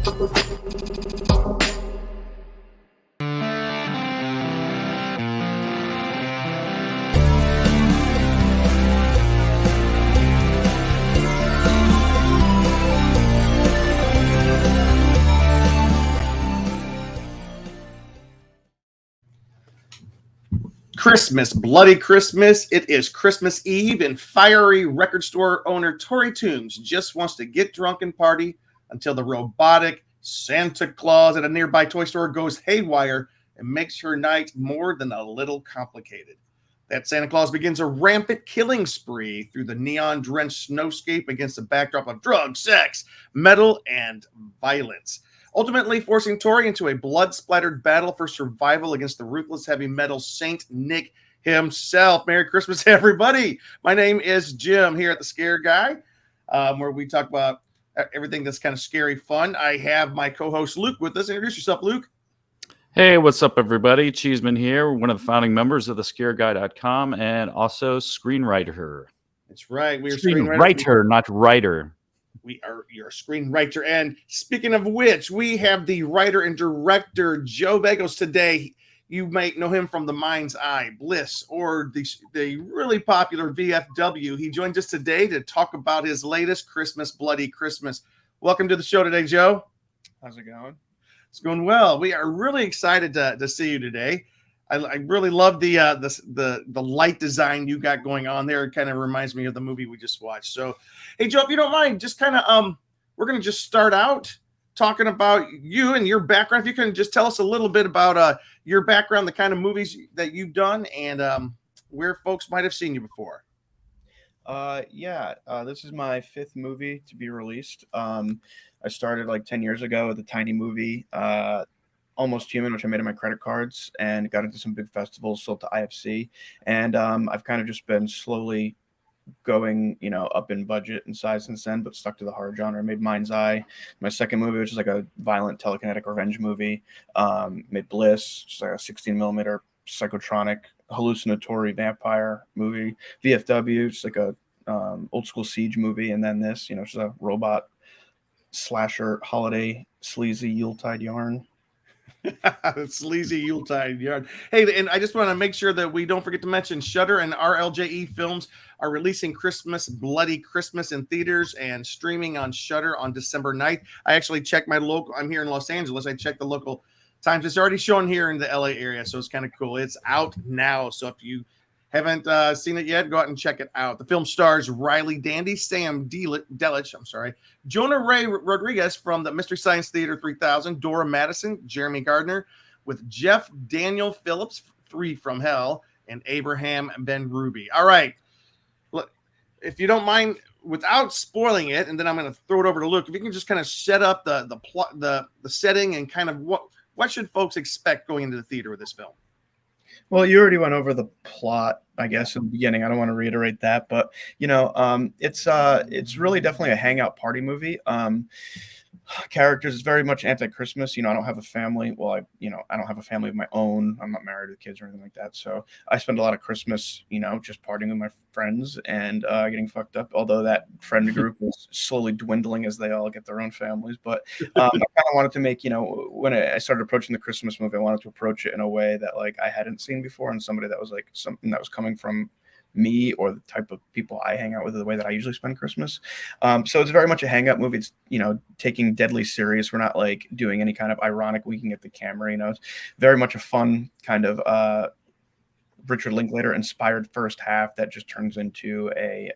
Christmas, bloody Christmas. It is Christmas Eve, and fiery record store owner Tori Tooms just wants to get drunk and party until the robotic Santa Claus at a nearby toy store goes haywire and makes her night more than a little complicated. That Santa Claus begins a rampant killing spree through the neon-drenched snowscape against a backdrop of drugs, sex, metal, and violence, ultimately forcing Tori into a blood-splattered battle for survival against the ruthless heavy metal Saint Nick himself. Merry Christmas, everybody. My name is Jim here at The Scare Guy, where we talk about everything that's kind of scary fun. I have my co-host Luke with us. Introduce yourself, Luke. Hey, what's up, everybody? Cheeseman here, one of the founding members of thescareguy.com and also screenwriter. That's right. We are screenwriter, not writer. We are your screenwriter. And speaking of which, we have the writer and director, Joe Begos, today. You might know him from The Mind's Eye, Bliss, or the really popular VFW. He joins us today to talk about his latest Christmas, Bloody Christmas. Welcome to the show today, Joe. How's it going? It's going well. We are really excited to see you today. I really love the light design you got going on there. It kind of reminds me of the movie we just watched. So, hey, Joe, if you don't mind, just kind of we're going to just start out talking about you and your background. If you can just tell us a little bit about your background, the kind of movies that you've done, and where folks might have seen you before. This is my fifth movie to be released. I started like 10 years ago with a tiny movie, Almost Human, which I made on my credit cards, and got into some big festivals, sold to IFC. And I've kind of just been slowly going, up in budget and size since then, but stuck to the horror genre. I made Mind's Eye, my second movie, which is like a violent telekinetic revenge movie. Made Bliss, which is like a 16 millimeter psychotronic hallucinatory vampire movie. VFW, just like a old school siege movie. And then this, just a robot slasher holiday sleazy Yuletide yarn. Sleazy Yuletide yarn. Hey, and I just want to make sure that we don't forget to mention Shudder and RLJE Films are releasing Christmas, Bloody Christmas in theaters and streaming on Shudder on December 9th. I actually checked my local. I'm here in Los Angeles. I checked the local times. It's already shown here in the LA area, so it's kind of cool. It's out now, so if you haven't seen it yet, go out and check it out. The film stars Riley Dandy, Sam Delich, Jonah Ray Rodriguez from the Mystery Science Theater 3000, Dora Madison, Jeremy Gardner, with Jeff Daniel Phillips, 3 from Hell, and Abraham Ben Ruby. All right. Look, if you don't mind, without spoiling it, and then I'm going to throw it over to Luke, if you can just kind of set up the plot, the setting, and kind of what should folks expect going into the theater with this film? Well, you already went over the plot, I guess, in the beginning. I don't want to reiterate that, but it's really definitely a hangout party movie. Characters is very much anti-Christmas. I don't have a family. Well, I don't have a family of my own. I'm not married with kids or anything like that. So I spend a lot of Christmas, just partying with my friends and getting fucked up. Although that friend group is slowly dwindling as they all get their own families. But I kind of wanted to make, when I started approaching the Christmas movie, I wanted to approach it in a way that like I hadn't seen before, and somebody that was like something that was coming from me or the type of people I hang out with, the way that I usually spend Christmas. So it's very much a hangout movie. It's, taking deadly serious. We're not like doing any kind of ironic winking at the camera, it's very much a fun kind of Richard Linklater inspired first half that just turns into a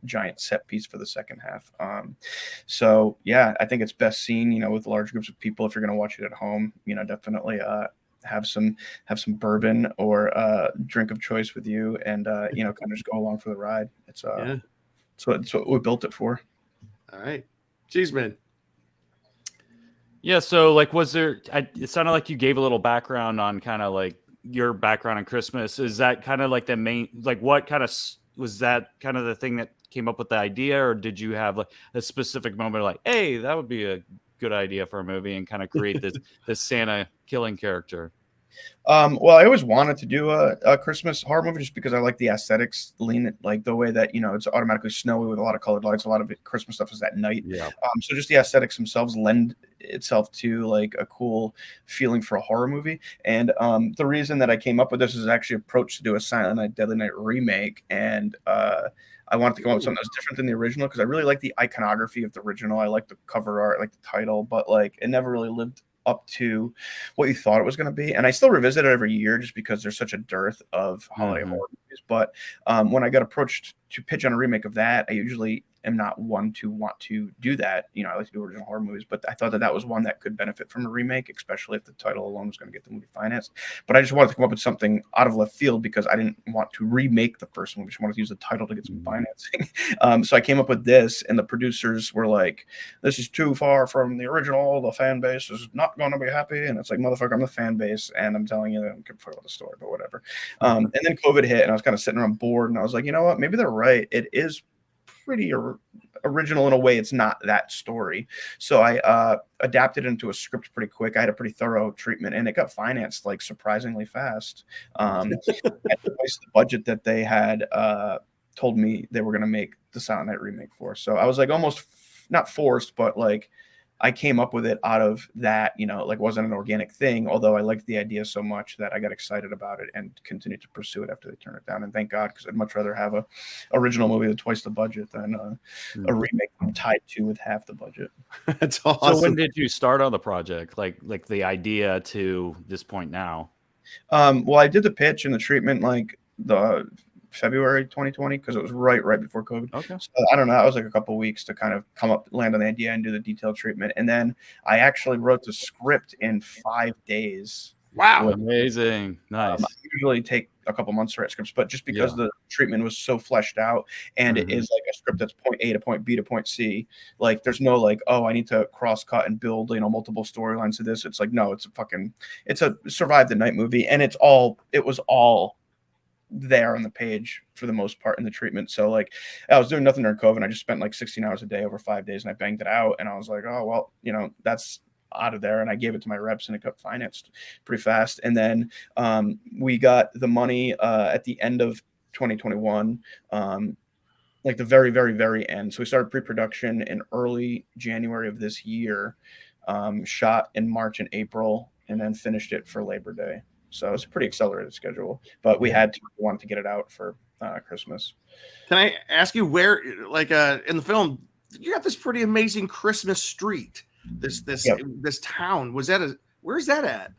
giant set piece for the second half. So yeah, I think it's best seen, with large groups of people. If you're going to watch it at home, definitely have some bourbon or drink of choice with you, and kind of just go along for the ride. It's what we built it for. All right, Cheeseman. Yeah, so like, it sounded like you gave a little background on kind of like your background on Christmas. Is that kind of like the main, like what kind of was that kind of the thing that came up with the idea, or did you have like a specific moment like, hey, that would be a good idea for a movie, and kind of create this Santa killing character? Well, I always wanted to do a Christmas horror movie just because I like the aesthetics, like the way that it's automatically snowy with a lot of colored lights. A lot of Christmas stuff is at night. Yeah. So just the aesthetics themselves lend itself to like a cool feeling for a horror movie. And the reason that I came up with this is actually approached to do a Silent Night, Deadly Night remake, and I wanted to come up with something that's different than the original because I really like the iconography of the original. I like the cover art, I like the title, but like it never really lived up to what you thought it was going to be. And I still revisit it every year just because there's such a dearth of holiday horror movies. But when I got approached to pitch on a remake of that, I usually am not one to want to do that. I like to do original horror movies, but I thought that was one that could benefit from a remake, especially if the title alone was going to get the movie financed. But I just wanted to come up with something out of left field because I didn't want to remake the first movie. I just wanted to use the title to get some financing. So I came up with this, and the producers were like, "This is too far from the original. The fan base is not going to be happy." And it's like, motherfucker, I'm the fan base, and I'm telling you that I don't give a fuck about the story, but whatever. And then COVID hit, and I was kind of sitting around bored, and I was like, you know what? Maybe they're right. It is pretty original in a way. It's not that story. So I adapted it into a script pretty quick. I had a pretty thorough treatment, and it got financed like surprisingly fast. At twice the budget that they had told me they were going to make the Silent Night remake for. So I was like almost not forced, but like I came up with it out of that, like wasn't an organic thing, although I liked the idea so much that I got excited about it and continued to pursue it after they turned it down. And thank God, because I'd much rather have a original movie with twice the budget than a remake tied to with half the budget. That's awesome. So when did you start on the project? Like the idea to this point now? Well, I did the pitch and the treatment like the February 2020 because it was right before COVID. Okay. So I don't know. It was like a couple of weeks to kind of land on the idea and do the detailed treatment. And then I actually wrote the script in 5 days. Wow. Amazing. Nice. I usually take a couple months to write scripts, but just because the treatment was so fleshed out and it is like a script that's point A to point B to point C, like there's no like, oh, I need to cross cut and build, multiple storylines to this. It's like, no, it's a survive the night movie. And it was all there on the page for the most part in the treatment. So like I was doing nothing during COVID. I just spent like 16 hours a day over 5 days and I banged it out. And I was like, oh, well, that's out of there. And I gave it to my reps and it got financed pretty fast. And then we got the money at the end of 2021, like the very, very, very end. So we started pre-production in early January of this year, shot in March and April, and then finished it for Labor Day. So it's a pretty accelerated schedule, but we wanted to get it out for Christmas. Can I ask you where, like in the film, you got this pretty amazing Christmas street, this town. Where's that at?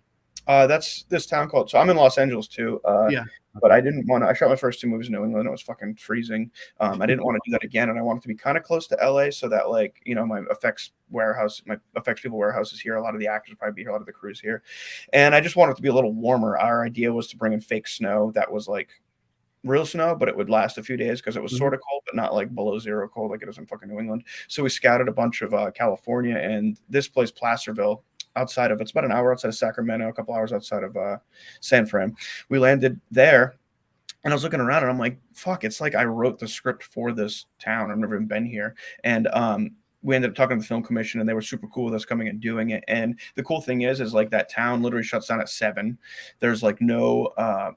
That's this town called, so I'm in Los Angeles too. But I didn't want to, I shot my first 2 movies in New England. It was fucking freezing. I didn't want to do that again. And I wanted to be kind of close to LA so that my effects people warehouse is here. A lot of the actors probably be here, a lot of the crews here. And I just wanted it to be a little warmer. Our idea was to bring in fake snow that was like real snow, but it would last a few days because it was sort of cold, but not like below zero cold like it is in fucking New England. So we scouted a bunch of California, and this place, Placerville, it's about an hour outside of Sacramento, a couple hours outside of San Fran. We landed there, and I was looking around, and I'm like, fuck, it's like I wrote the script for this town. I've never even been here. And we ended up talking to the film commission, and they were super cool with us coming and doing it. And the cool thing is like that town literally shuts down at 7. There's like no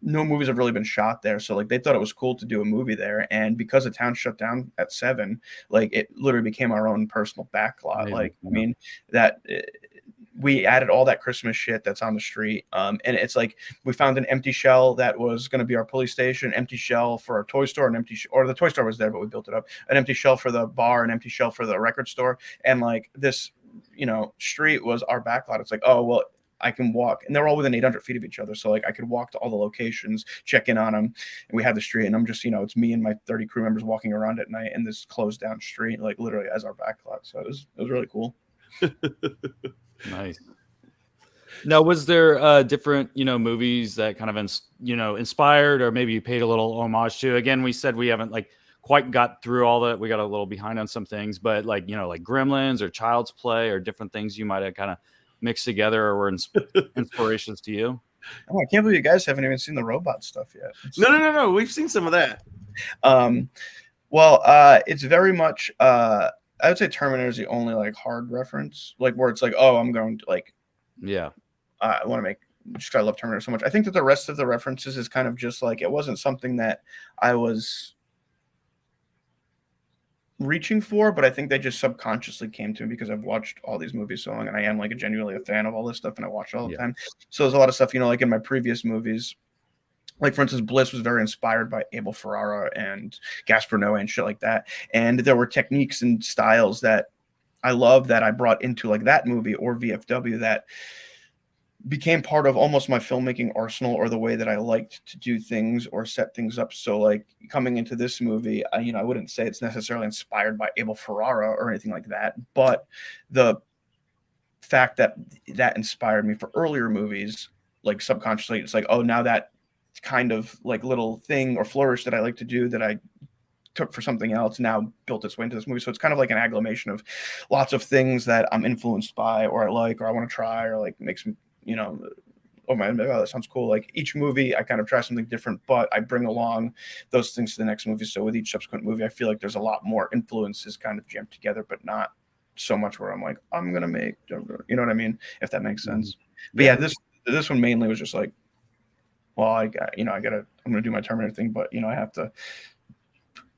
movies have really been shot there. So like they thought it was cool to do a movie there. And because the town shut down at 7, like it literally became our own personal backlot. Like, I mean, that we added all that Christmas shit that's on the street. And it's like we found an empty shell that was going to be our police station, empty shell for our toy store, or the toy store was there, but we built it up, an empty shell for the bar, an empty shell for the record store. And like this, street was our backlot. It's like, oh, well, I can walk, and they're all within 800 feet of each other. So like I could walk to all the locations, check in on them, and we have the street, and I'm just, it's me and my 30 crew members walking around at night in this closed down street, like literally as our backlot. So it was really cool. Nice. Now, was there different, movies that kind of, inspired, or maybe you paid a little homage to? Again, we said we haven't like quite got through all that. We got a little behind on some things, but like, like Gremlins or Child's Play or different things you might have kind of mixed together or were inspirations to you? Oh, I can't believe you guys haven't even seen the robot stuff yet. No. We've seen some of that. Well, it's very much, I would say Terminator is the only like hard reference, like where it's like, oh, I'm going to like, I want to make just 'cause I love Terminator so much. I think that the rest of the references is kind of just like it wasn't something that I was reaching for, but I think they just subconsciously came to me because I've watched all these movies so long, and I am like genuinely a fan of all this stuff, and I watch it all the Yeah. time. So there's a lot of stuff, like in my previous movies, like for instance, Bliss was very inspired by Abel Ferrara and Gaspar Noé and shit like that, and there were techniques and styles that I love that I brought into like that movie or VFW that became part of almost my filmmaking arsenal or the way that I liked to do things or set things up. So like coming into this movie, I wouldn't say it's necessarily inspired by Abel Ferrara or anything like that, but the fact that that inspired me for earlier movies, like subconsciously, it's like, oh, now that kind of like little thing or flourish that I like to do that I took for something else now built its way into this movie. So it's kind of like an agglomeration of lots of things that I'm influenced by or I like or I want to try or like makes me, oh man, oh, that sounds cool. Like each movie, I kind of try something different, but I bring along those things to the next movie. So with each subsequent movie, I feel like there's a lot more influences kind of jammed together, but not so much where I'm like, I'm going to make, you know what I mean? If that makes sense. But yeah, this one mainly was just like, well, I'm going to do my Terminator thing, but I have to,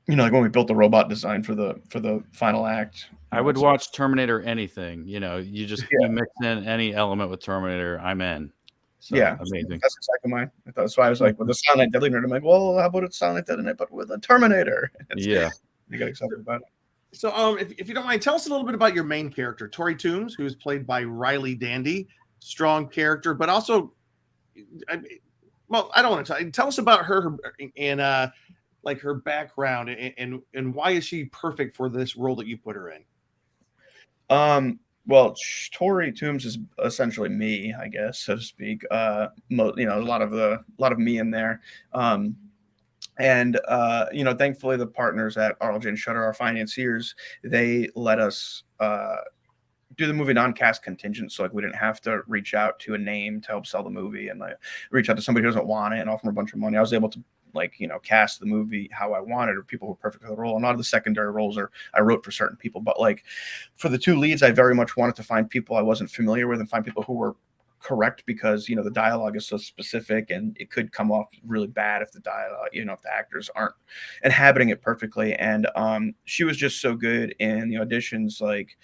like when we built the robot design for the final act. I would watch Terminator anything. You mix in any element with Terminator, I'm in. So, yeah, amazing. That's exactly mine. That's why I was like, with the Silent Night Deadly Night, I'm like, well, how about it's Silent Night Deadly Night, but with a Terminator? Yeah. You got excited about it. So, if you don't mind, tell us a little bit about your main character, Tori Tooms, who is played by Riley Dandy. Strong character, but also, I don't want to tell us about her and like her background and why is she perfect for this role that you put her in? Well, Tori Tooms is essentially me, I guess, so to speak. A lot of me in there. Thankfully the partners at RLJ and Shutter, our financiers, they let us do the movie non-cast contingent, so like we didn't have to reach out to a name to help sell the movie and like reach out to somebody who doesn't want it and offer them a bunch of money. I was able to cast the movie how I wanted, or people who were perfect for the role. And a lot of the secondary roles I wrote for certain people, but like for the two leads, I very much wanted to find people I wasn't familiar with and find people who were correct because the dialogue is so specific and it could come off really bad if the dialogue, if the actors aren't inhabiting it perfectly. And she was just so good in the auditions, like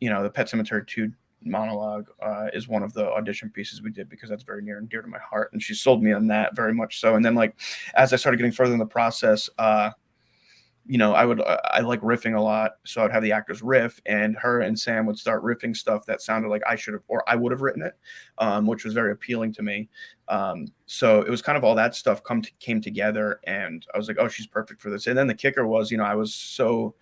the Pet Sematary 2 monologue is one of the audition pieces we did because that's very near and dear to my heart, and she sold me on that very much so. And then like as I started getting further in the process, I like riffing a lot, so I'd have the actors riff, and her and Sam would start riffing stuff that sounded like I should have or I would have written it, which was very appealing to me. So it was kind of all that stuff came together, and I was like, oh, she's perfect for this. And then the kicker was, I was so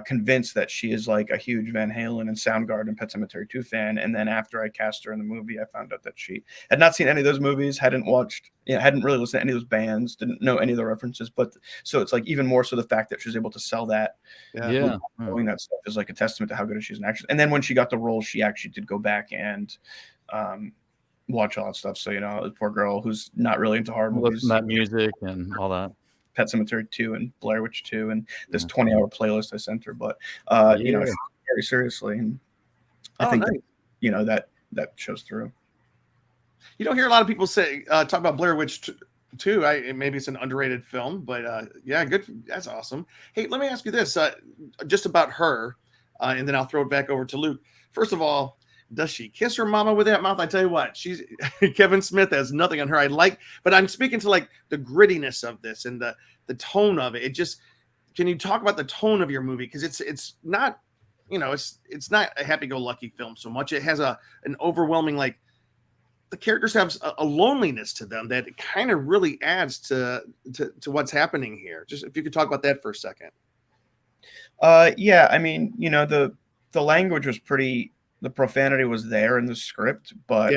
convinced that she is like a huge Van Halen and Soundgarden and Pet Sematary 2 fan. And then after I cast her in the movie, I found out that she had not seen any of those movies, hadn't really listened to any of those bands, didn't know any of the references. But so it's like even more so the fact that she was able to sell that. Yeah. Knowing that stuff is like a testament to how good she is an actress. And then when she got the role, she actually did go back and watch all that stuff. So, the poor girl who's not really into horror movies. Listen to that music and all that. Pet Sematary 2 and Blair Witch 2 and this 20-hour playlist I sent her, but very seriously, and I think nice. that shows through. You don't hear a lot of people say talk about Blair Witch 2. Maybe it's an underrated film, but yeah, good. That's awesome. Hey, let me ask you this, just about her, and then I'll throw it back over to Luke. First of all, does she kiss her mama with that mouth? I tell you what, she's Kevin Smith has nothing on her. But I'm speaking to like the grittiness of this and the tone of it. Can you talk about the tone of your movie? Because it's not, it's not a happy-go-lucky film so much. It has an overwhelming, like the characters have a loneliness to them that kind of really adds to what's happening here. Just if you could talk about that for a second. Yeah, I mean, the language was the profanity was there in the script, but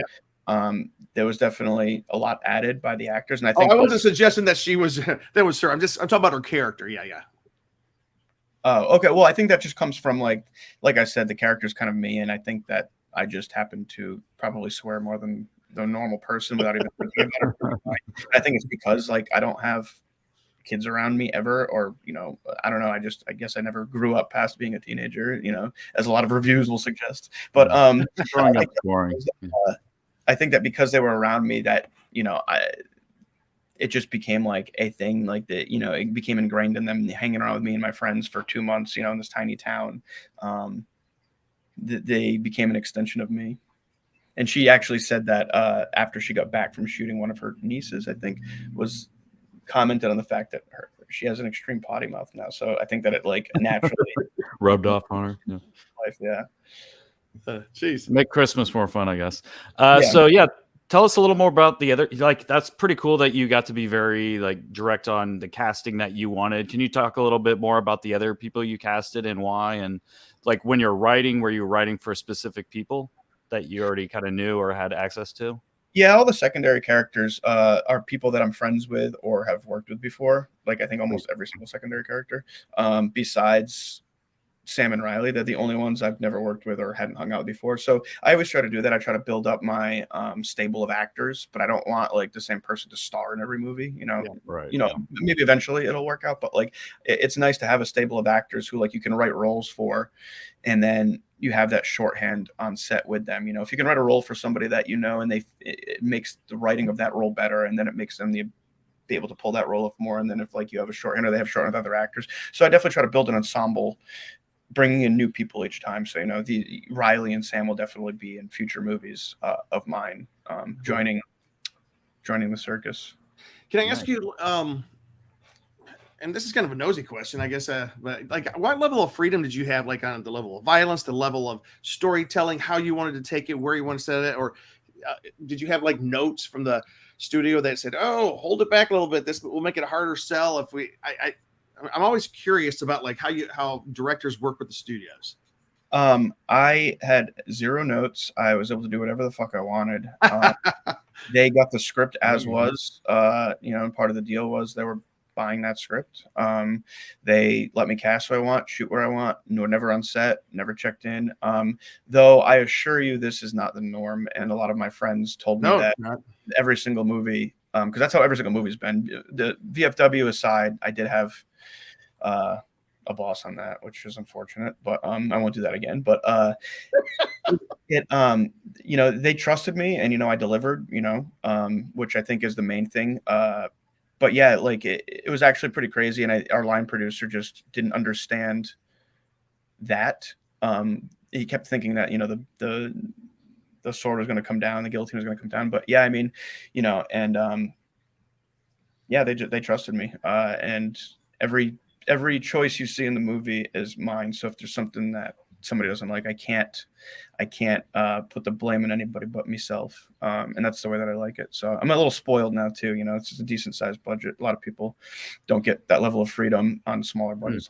there was definitely a lot added by the actors. And I think I wasn't suggesting that she was that was her. I'm talking about her character. Yeah. Oh, okay. Well, I think that just comes from like I said, the character's kind of me, and I think that I just happen to probably swear more than the normal person without even thinking about it. I think it's because like I don't have kids around me ever, or I don't know, I guess I never grew up past being a teenager, as a lot of reviews will suggest, but growing up boring. I think that because they were around me, that it just became like a thing, like that, it became ingrained in them, hanging around with me and my friends for 2 months, in this tiny town. They became an extension of me. And she actually said that after she got back from shooting, one of her nieces, I think, was commented on the fact that she has an extreme potty mouth now. So I think that it like naturally rubbed off on her. Yeah. life. Yeah. Jeez. Make Christmas more fun, I guess. Yeah. So yeah, tell us a little more about the other. Like, that's pretty cool that you got to be very like direct on the casting that you wanted. Can you talk a little bit more about the other people you casted and why? And like when you're writing, were you writing for specific people that you already kind of knew or had access to? Yeah, all the secondary characters are people that I'm friends with or have worked with before. Like I think almost every single secondary character, besides Sam and Riley, they're the only ones I've never worked with or hadn't hung out with before. So I always try to do that. I try to build up my stable of actors, but I don't want like the same person to star in every movie. Yeah, right. Maybe eventually it'll work out, but like it's nice to have a stable of actors who like you can write roles for, and then you have that shorthand on set with them. If you can write a role for somebody that and it makes the writing of that role better, and then it makes them be able to pull that role off more. And then if like you have a shorthand or they have shorthand with other actors, so I definitely try to build an ensemble, bringing in new people each time. So the Riley and Sam will definitely be in future movies of mine, joining the circus. Can I ask you? And this is kind of a nosy question, I guess. But like, what level of freedom did you have, like on the level of violence, the level of storytelling, how you wanted to take it, where you want to set it, or did you have like notes from the studio that said, "Oh, hold it back a little bit. This will make it a harder sell." If we, I'm always curious about like how directors work with the studios. I had 0 notes. I was able to do whatever the fuck I wanted. They got the script as was. And part of the deal was they were buying that script. They let me cast who I want, shoot where I want. No, never on set, never checked in. Though I assure you, this is not the norm. And a lot of my friends told me that every single movie, because that's how every single movie's been. The VFW aside, I did have a boss on that, which is unfortunate, but I won't do that again. But they trusted me, and I delivered, which I think is the main thing. But yeah, like it was actually pretty crazy, and our line producer just didn't understand that. He kept thinking that the sword was going to come down, the guillotine was going to come down. But yeah, I mean, and yeah, they trusted me, and every choice you see in the movie is mine. So if there's something that somebody doesn't like, I can't put the blame on anybody but myself. And that's the way that I like it. So I'm a little spoiled now too. It's just a decent sized budget. A lot of people don't get that level of freedom on smaller budgets.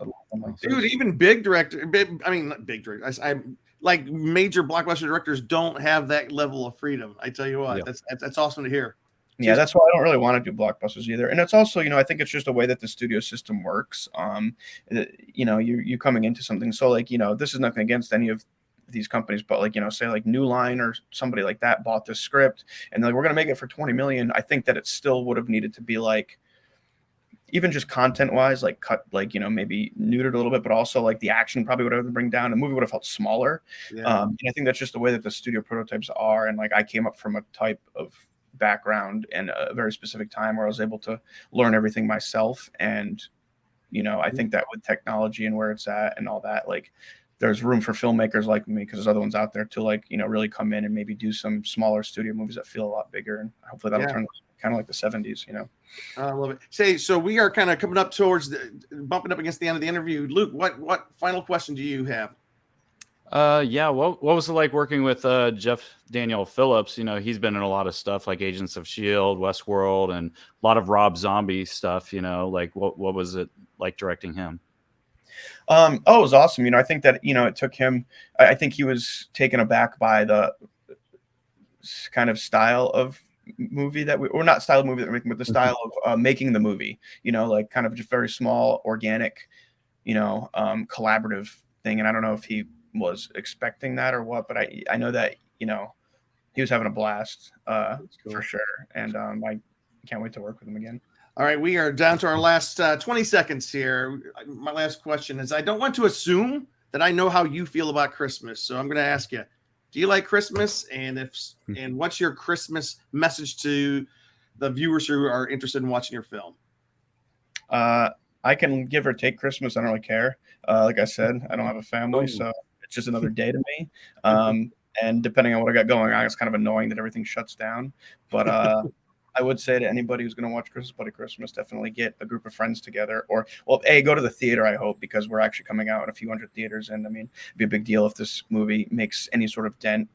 Dude, even big director, not big directors. I like major blockbuster directors don't have that level of freedom. I tell you what, that's awesome to hear. Yeah, that's why I don't really want to do blockbusters either. And it's also, I think it's just a way that the studio system works. You coming into something. So like, this is nothing against any of these companies, but like, say like New Line or somebody like that bought this script and they're like, we're going to make it for 20 million. I think that it still would have needed to be like, even just content wise, like cut, like, maybe neutered a little bit, but also like the action probably would have bring down. The movie would have felt smaller. Yeah. And I think that's just the way that the studio prototypes are. And like, I came up from a type of background and a very specific time where I was able to learn everything myself. And, I think that with technology and where it's at and all that, like there's room for filmmakers like me, because there's other ones out there to like, really come in and maybe do some smaller studio movies that feel a lot bigger. And hopefully that'll turn kind of like the 70s, I love it. So we are kind of coming up towards bumping up against the end of the interview. Luke, what final question do you have? What was it like working with Jeff Daniel Phillips? He's been in a lot of stuff like Agents of S.H.I.E.L.D., Westworld, and a lot of Rob Zombie stuff. Like what was it like directing him? It was awesome. I think that it took him. I think he was taken aback by the kind of style of movie that or not style of movie that we're making, but the style of making the movie. Like kind of just very small, organic, collaborative thing. And I don't know if he was expecting that or what, but I know that he was having a blast for sure, and I can't wait to work with him again. All right, we are down to our last 20 seconds here. My last question is, I don't want to assume that I know how you feel about Christmas, so I'm going to ask you, Do you like Christmas? And what's your Christmas message to the viewers who are interested in watching your film? I can give or take Christmas. I don't really care. Like I said, I don't have a family, so it's just another day to me. And depending on what I got going on, it's kind of annoying that everything shuts down. But I would say to anybody who's going to watch Christmas Bloody Christmas, definitely get a group of friends together, or go to the theater. I hope, because we're actually coming out in a few hundred theaters, and I mean, it'd be a big deal if this movie makes any sort of dent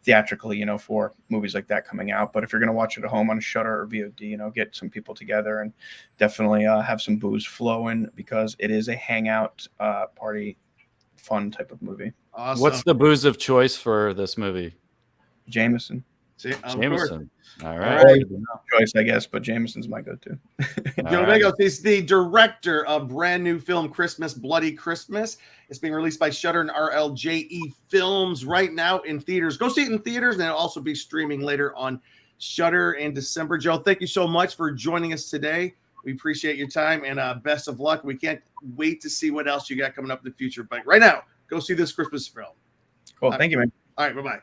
theatrically, for movies like that coming out. But if you're going to watch it at home on Shudder or VOD, get some people together and definitely have some booze flowing, because it is a hangout party fun type of movie. Awesome. What's the booze of choice for this movie? Jameson. Jameson. All right. right. Choice, I guess, but Jameson's my go-to. Joe Begos is the director of brand new film Christmas Bloody Christmas. It's being released by Shudder and RLJE Films right now in theaters. Go see it in theaters, and it'll also be streaming later on Shudder in December. Joe, thank you so much for joining us today. We appreciate your time, and best of luck. We can't wait to see what else you got coming up in the future. But right now, go see this Christmas film. Cool. Thank you, man. All right. Bye-bye.